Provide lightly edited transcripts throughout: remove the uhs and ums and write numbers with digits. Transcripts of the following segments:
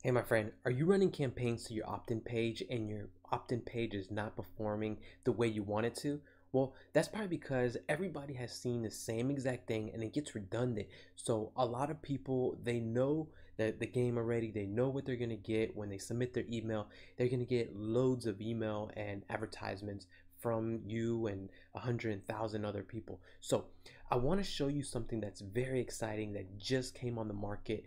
Hey, my friend, are you running campaigns to your opt in page and your opt in page is not performing the way you want it to? Well, that's probably because everybody has seen the same exact thing and it gets redundant. So, a lot of people they know that the game already, they know what they're going to get when they submit their email. They're going to get loads of email and advertisements from you and 100,000 other people. So, I want to show you something that's very exciting that just came on the market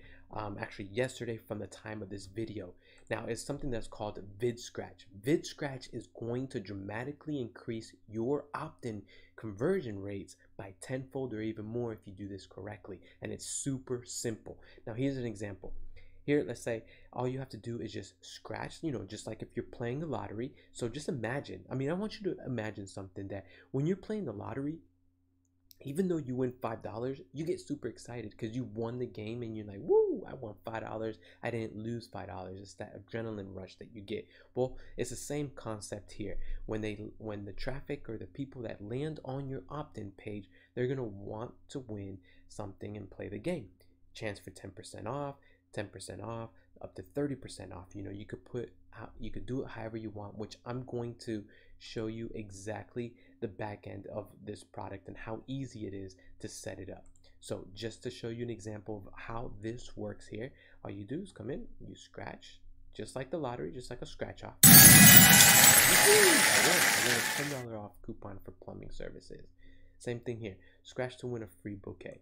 actually yesterday from the time of this video. Now it's something that's called VidScratch. VidScratch is going to dramatically increase your opt-in conversion rates by tenfold or even more if you do this correctly. And it's super simple. Now here's an example. Here, let's say all you have to do is just scratch, just like if you're playing the lottery. So just imagine, I want you to imagine something that when you're playing the lottery, even though you win $5, you get super excited because you won the game and you're like, woo, I won $5. I didn't lose $5. It's that adrenaline rush that you get. Well, it's the same concept here. When the traffic or the people that land on your opt-in page, they're gonna want to win something and play the game. Chance for 10% off, 10% off, up to 30% off. You could you could do it however you want, which I'm going to show you exactly the back end of this product and how easy it is to set it up. So just to show you an example of how this works here, all you do is come in, you scratch, just like the lottery, just like a scratch off. I won a $10 off coupon for plumbing services. Same thing here, scratch to win a free bouquet.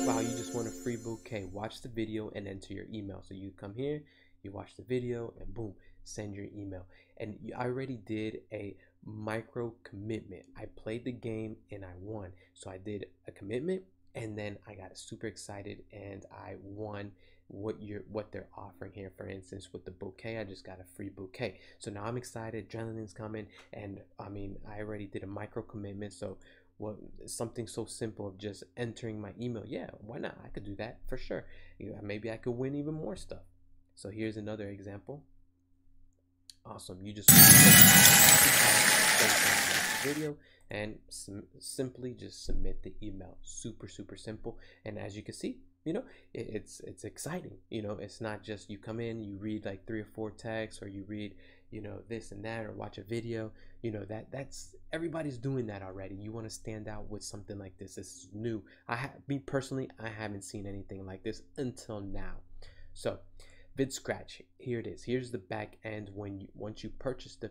Wow, you just won a free bouquet. Watch the video and enter your email. So you come here, you watch the video, and boom, send your email. And I already did a micro commitment. I played the game and I won. So I did a commitment and then I got super excited and I won what they're offering here. For instance, with the bouquet, I just got a free bouquet. So now I'm excited, adrenaline's coming, and I already did a micro commitment. So something so simple of just entering my email, yeah, why not? I could do that for sure. Maybe I could win even more stuff. So here's another example. Awesome. You just video and simply just submit the email. Super simple. And as you can see, it's exciting. It's not just you come in, you read like 3 or 4 texts, or you read this and that, or watch a video. That's everybody's doing that already. You want to stand out with something like this. This is new. Me personally, I haven't seen anything like this until now. So VidScratch, here it is. Here's the back end. Once you purchase the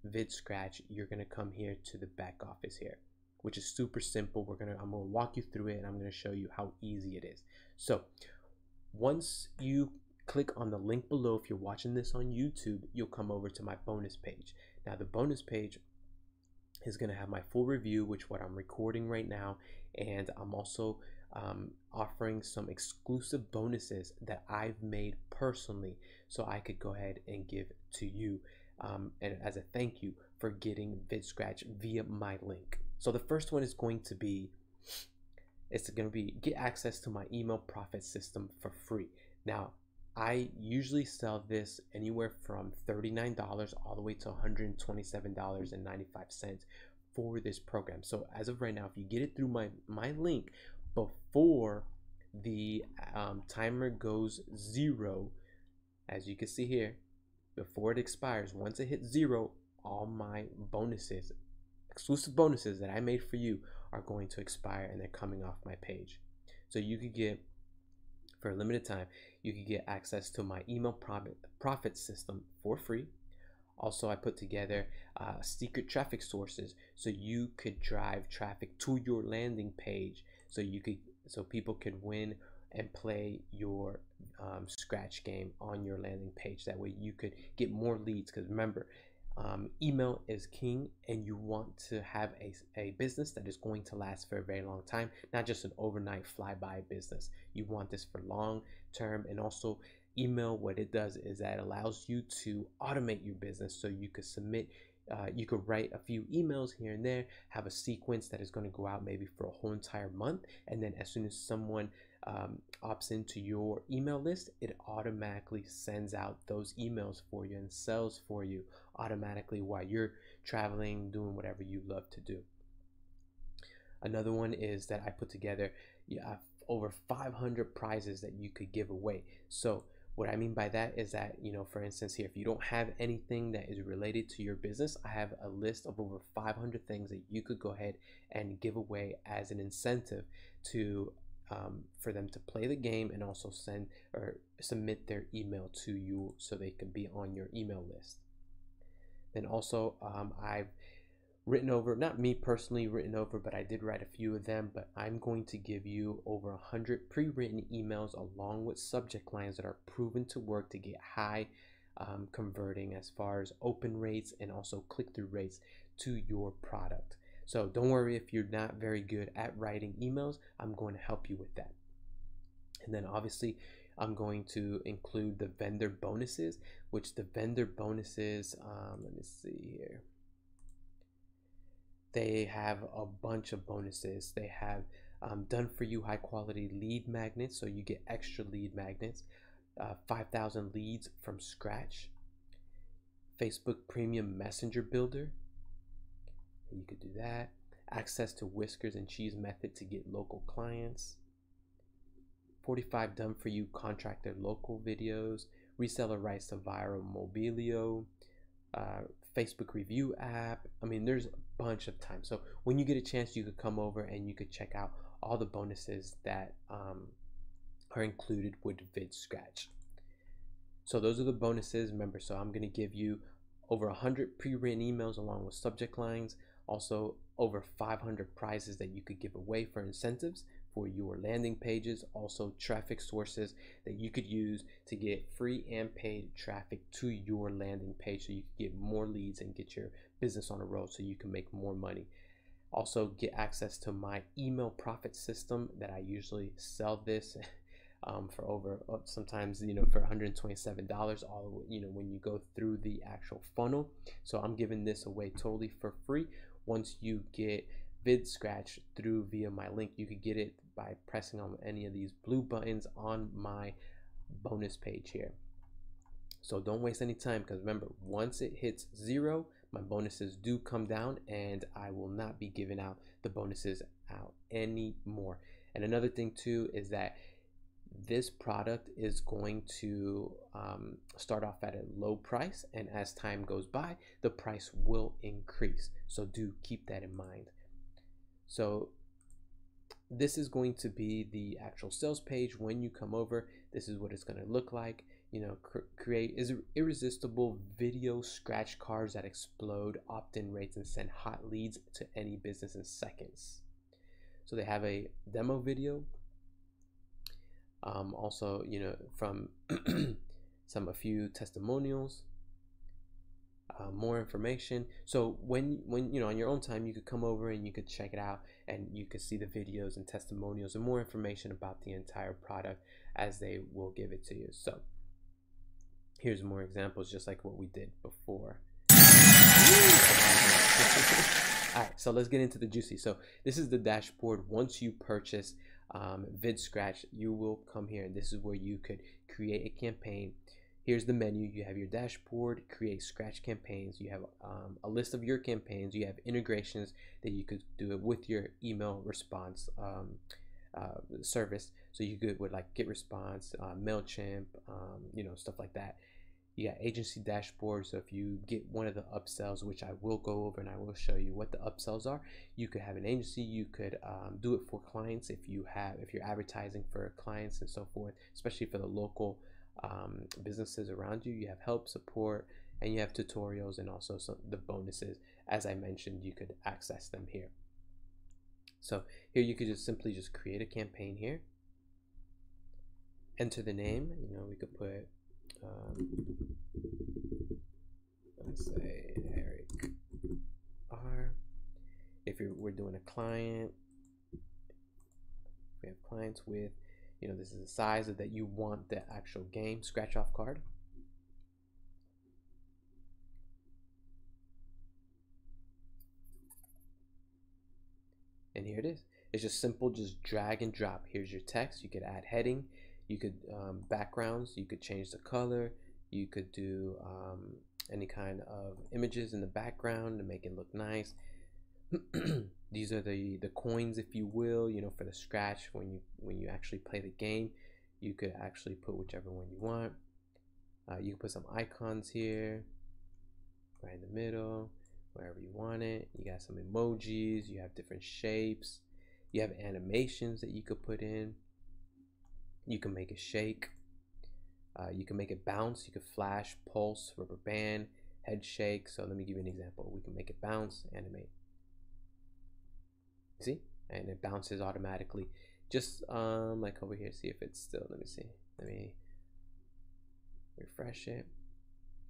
VidScratch, you're gonna come here to the back office here, which is super simple. I'm gonna walk you through it and I'm gonna show you how easy it is. So once you click on the link below, if you're watching this on YouTube, you'll come over to my bonus page. Now the bonus page is going to have my full review, which what I'm recording right now, and I'm also offering some exclusive bonuses that I've made personally, so I could go ahead and give to you, and as a thank you for getting VidScratch via my link. So the first one is going to be, get access to my email profit system for free. Now I usually sell this anywhere from $39 all the way to $127.95 for this program. So as of right now, if you get it through my link before the timer goes 0, as you can see here, before it expires, once it hits 0, all my bonuses, exclusive bonuses that I made for you, are going to expire and they're coming off my page. So you could get, for a limited time, you can get access to my email profit system for free. Also, I put together secret traffic sources so you could drive traffic to your landing page, so people could win and play your scratch game on your landing page. That way you could get more leads, because remember, email is king, and you want to have a business that is going to last for a very long time, not just an overnight flyby business. You want this for long term. And also, email, what it does is that it allows you to automate your business, so you could submit, you could write a few emails here and there, have a sequence that is going to go out maybe for a whole entire month, and then as soon as someone opts into your email list, it automatically sends out those emails for you and sells for you automatically while you're traveling, doing whatever you love to do. Another one is that I put together over 500 prizes that you could give away. So what I mean by that is that, for instance here, if you don't have anything that is related to your business, I have a list of over 500 things that you could go ahead and give away as an incentive to for them to play the game and also send or submit their email to you so they can be on your email list. Then also I've written over, not me personally written over, but I did write a few of them, but I'm going to give you over 100 pre-written emails along with subject lines that are proven to work to get high converting as far as open rates and also click-through rates to your product. So don't worry if you're not very good at writing emails, I'm going to help you with that. And then obviously I'm going to include the vendor bonuses, which the vendor bonuses, let me see here. They have a bunch of bonuses. They have done for you high quality lead magnets, so you get extra lead magnets, 5,000 leads from scratch, Facebook Premium Messenger Builder, you could do that, access to Whiskers and Cheese method to get local clients, 45 done for you contractor local videos, reseller rights to viral mobilio, Facebook review app. I mean, there's a bunch of time. So when you get a chance, you could come over and you could check out all the bonuses that are included with VidScratch. So those are the bonuses. Remember, so I'm going to give you over 100 pre-written emails along with subject lines, also over 500 prizes that you could give away for incentives for your landing pages, also traffic sources that you could use to get free and paid traffic to your landing page so you can get more leads and get your business on the road so you can make more money. Also get access to my email profit system that I usually sell this for over sometimes for $127 all when you go through the actual funnel. So I'm giving this away totally for free. Once you get VidScratch through via my link, you could get it by pressing on any of these blue buttons on my bonus page here. So don't waste any time, because remember, once it hits 0, my bonuses do come down and I will not be giving out the bonuses out anymore. And another thing too is that this product is going to start off at a low price, and as time goes by the price will increase, so do keep that in mind. So this is going to be the actual sales page. When you come over, this is what it's going to look like. Create irresistible video scratch cards that explode opt-in rates and send hot leads to any business in seconds. So they have a demo video, also from a few testimonials, more information. So when on your own time, you could come over and you could check it out and you could see the videos and testimonials and more information about the entire product as they will give it to you. So here's more examples, just like what we did before. All right, so let's get into the juicy. So this is the dashboard. Once you purchase VidScratch, you will come here and this is where you could create a campaign. Here's the menu. You have your dashboard, create scratch campaigns. You have a list of your campaigns. You have integrations that you could do it with your email response service. So you could with like GetResponse, MailChimp, stuff like that. You got agency dashboard. So if you get one of the upsells, which I will go over and I will show you what the upsells are, you could have an agency. You could do it for clients if you're advertising for clients and so forth, especially for the local businesses around you. You have help, support, and you have tutorials, and also the bonuses. As I mentioned, you could access them here. So here you could just simply create a campaign here, enter the name. We could put let's say Eric R. If we're doing a client, we have clients with this is the size that you want the actual game scratch off card. And here it is. It's just simple, just drag and drop. Here's your text. You could add heading, you could backgrounds, you could change the color, you could do any kind of images in the background to make it look nice. These are the coins, if you will, for the scratch. When you actually play the game, you could actually put whichever one you want. You can put some icons here, right in the middle, wherever you want it. You got some emojis, you have different shapes, you have animations that you could put in. You can make it shake, you can make it bounce, you could flash, pulse, rubber band, head shake. So let me give you an example. We can make it bounce, animate. See? And it bounces automatically. Just like over here, see if it's still, let me see. Let me refresh it.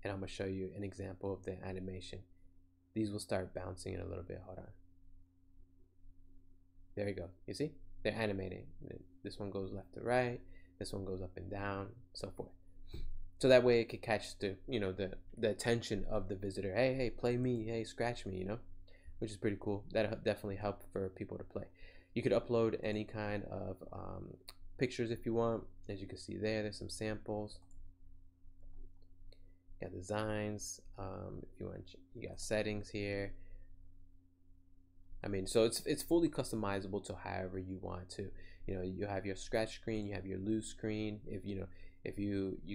And I'm gonna show you an example of the animation. These will start bouncing in a little bit. Hold on. There you go. You see? They're animating. This one goes left to right. This one goes up and down, so forth. So that way it could catch the the attention of the visitor. Hey, play me. Hey, scratch me. Which is pretty cool. That'll definitely help for people to play. You could upload any kind of pictures if you want. As you can see there's some samples. You got designs. If you want, you got settings here. I mean, so it's fully customizable to however you want to. You have your scratch screen, you have your lose screen. If you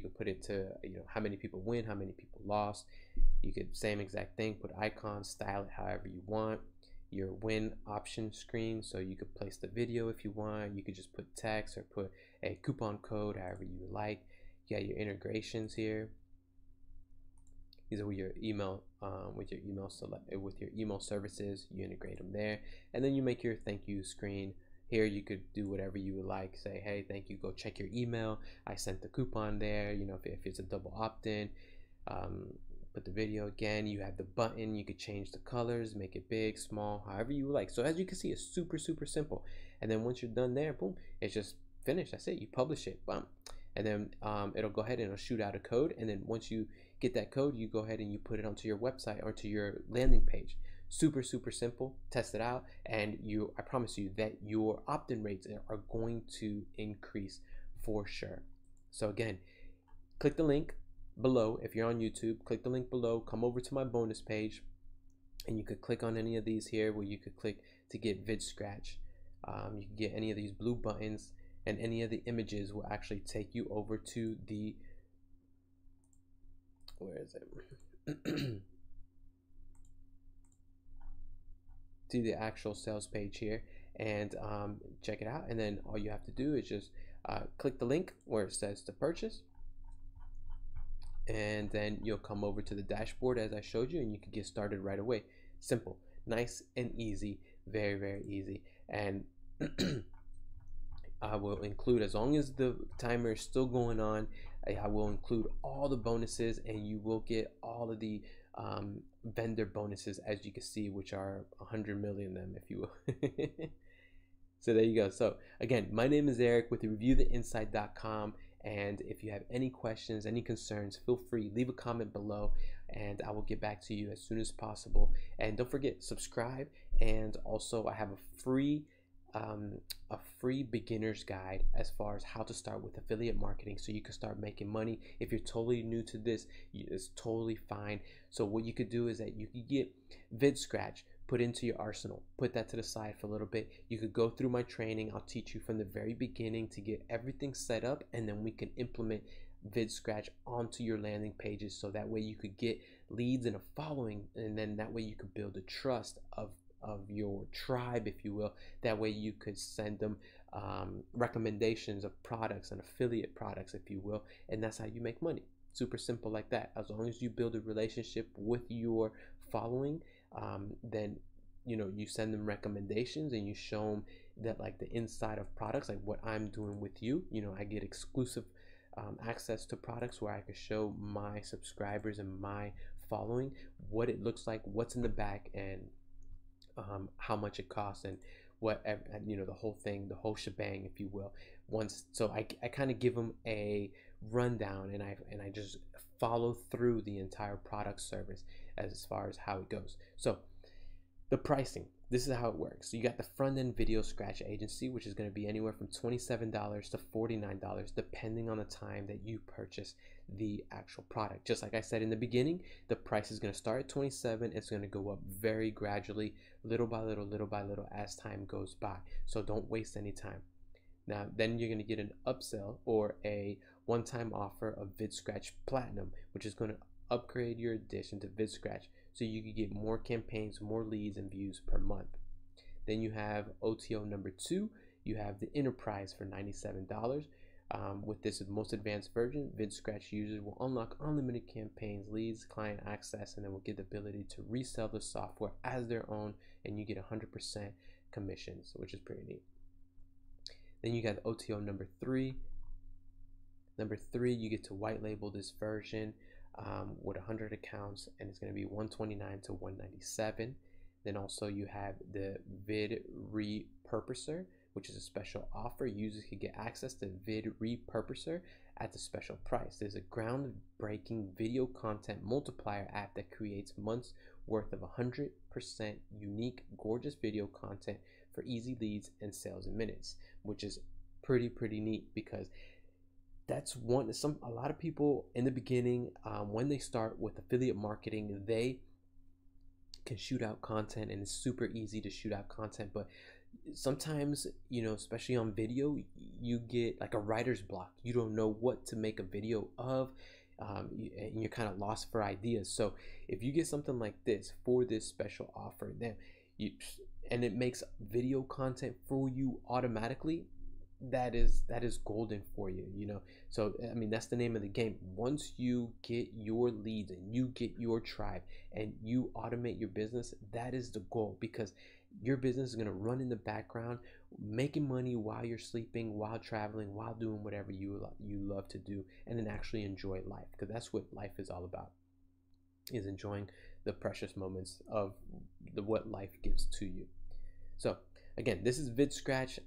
could put it to how many people win, how many people lost. You could same exact thing, put icons, style it however you want. Your win option screen, so you could place the video if you want. You could just put text or put a coupon code, however you would like. You got your integrations here. These are with your email, with your email services. You integrate them there, and then you make your thank you screen. Here you could do whatever you would like. Say, hey, thank you. Go check your email. I sent the coupon there. If it's a double opt-in. Put the video again. You have the button. You could change the colors, make it big, small, however you like. So as you can see, it's super simple. And then once you're done there, boom, it's just finished. That's it. You publish it, boom, and then it'll go ahead and it'll shoot out a code. And then once you get that code, you go ahead and you put it onto your website or to your landing page. Super simple. Test it out, and I promise you that your opt-in rates are going to increase for sure. So again, click the link below. If you're on YouTube, click the link below, come over to my bonus page, and you could click on any of these here where you could click to get vid scratch. You can get any of these blue buttons, and any of the images will actually take you over to the, where is it? To the actual sales page here, and check it out. And then all you have to do is just click the link where it says to purchase, and then you'll come over to the dashboard as I showed you, and you can get started right away. Simple, nice and easy, very easy. And I will include, as long as the timer is still going on, I will include all the bonuses, and you will get all of the vendor bonuses, as you can see, which are 100 million them, if you will. So there you go. So again, my name is Eric with reviewtheinsight.com, and if you have any questions, any concerns, feel free, leave a comment below, and I will get back to you as soon as possible. And don't forget, subscribe. And also I have a free beginner's guide as far as how to start with affiliate marketing, so you can start making money. If you're totally new to this, it's totally fine. So what you could do is that you could get VidScratch put into your arsenal, put that to the side for a little bit. You could go through my training. I'll teach you from the very beginning to get everything set up, and then we can implement VidScratch onto your landing pages, so that way you could get leads and a following, and then that way you could build the trust of your tribe, if you will. That way you could send them recommendations of products and affiliate products, if you will, and that's how you make money. Super simple like that. As long as you build a relationship with your following, then you send them recommendations, and you show them that, like, the inside of products, like what I'm doing with you. I get exclusive access to products where I could show my subscribers and my following what it looks like, what's in the back, and how much it costs, and what the whole thing, the whole shebang, if you will. So I kind of give them a rundown, and I just follow through the entire product service as far as how it goes. So the pricing, this is how it works. So you got the front end video scratch agency, which is going to be anywhere from $27 to $49, depending on the time that you purchase the actual product. Just like I said in the beginning, the price is going to start at 27. It's going to go up very gradually, little by little as time goes by. So don't waste any time. Now, then you're going to get an upsell or a one-time offer of VidScratch Platinum, which is going to upgrade your edition to VidScratch so you can get more campaigns, more leads, and views per month. Then you have OTO number 2. You have the Enterprise for $97. With this most advanced version, VidScratch users will unlock unlimited campaigns, leads, client access, and then will get the ability to resell the software as their own, and you get 100% commissions, which is pretty neat. Then you got OTO number 3. Number 3, you get to white label this version with 100 accounts, and it's going to be $129 to $197. Then also you have the Vid Repurposer, which is a special offer. Users can get access to Vid Repurposer at the special price. There's a groundbreaking video content multiplier app that creates months worth of 100% unique, gorgeous video content for easy leads and sales in minutes, which is pretty neat, because that's a lot of people in the beginning, when they start with affiliate marketing, they can shoot out content, and it's super easy to shoot out content. But sometimes, especially on video, you get like a writer's block. You don't know what to make a video of, and you're kind of lost for ideas. So if you get something like this for this special offer, then and it makes video content for you automatically, that is golden for you. So I mean, that's the name of the game. Once you get your leads and you get your tribe and you automate your business, that is the goal, because your business is going to run in the background, making money while you're sleeping, while traveling, while doing whatever you love to do, and then actually enjoy life, because that's what life is all about, is enjoying the precious moments of what life gives to you. So again, this is VidScratch.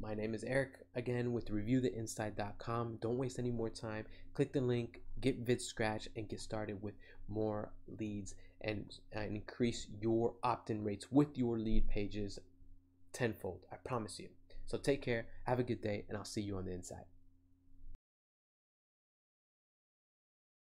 My name is Eric, again, with ReviewTheInside.com. Don't waste any more time. Click the link, get VidScratch, and get started with more leads and increase your opt-in rates with your lead pages tenfold. I promise you. So take care, have a good day, and I'll see you on the inside.